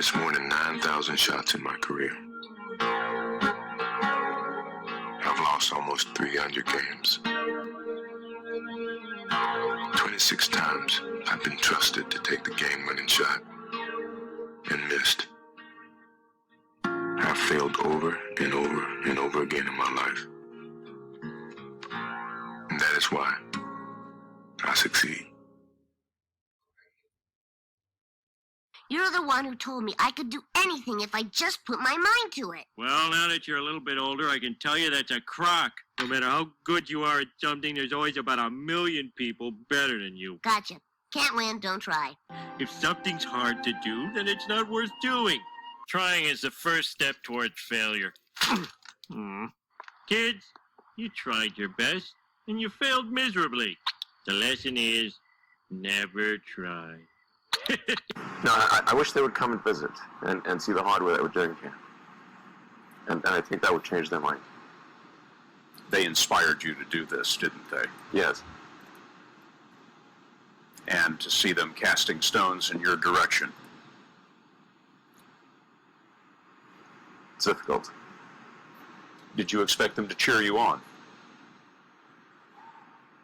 missed more than 9,000 shots in my career. I've lost almost 300 games. 26 times I've been trusted to take the game-winning shot and missed. I've failed over and over and over again in my life. And that is why I succeed. You're the one who told me I could do anything if I just put my mind to it. Well, now that you're a little bit older, I can tell you that's a crock. No matter how good you are at something, there's always about 1,000,000 people better than you. Gotcha. Can't win, don't try. If something's hard to do, then it's not worth doing. Trying is the first step towards failure. Kids, you tried your best, and you failed miserably. The lesson is, never try. No, I wish they would come and visit and see the hardware that we're doing here. And I think that would change their mind. They inspired you to do this, didn't they? Yes. And to see them casting stones in your direction. It's difficult. Did you expect them to cheer you on?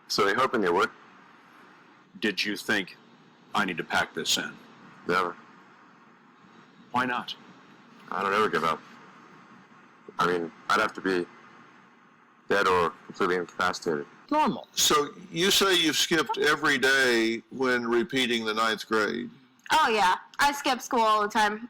So they're hoping they would. Did you think, I need to pack this in? Never. Why not? I don't ever give up. I mean, I'd have to be dead or completely incapacitated. Normal. So you say you've skipped every day when repeating the 9th grade. Oh yeah, I skip school all the time.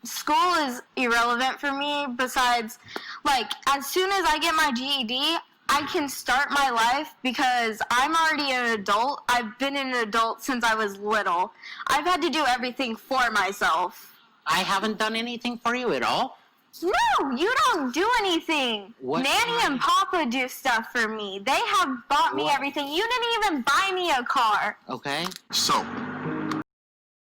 School is irrelevant for me besides, like, as soon as I get my GED, I can start my life because I'm already an adult. I've been an adult since I was little. I've had to do everything for myself. I haven't done anything for you at all? No, you don't do anything. What? Nanny and Papa do stuff for me. They have bought me everything. You didn't even buy me a car. Okay. So,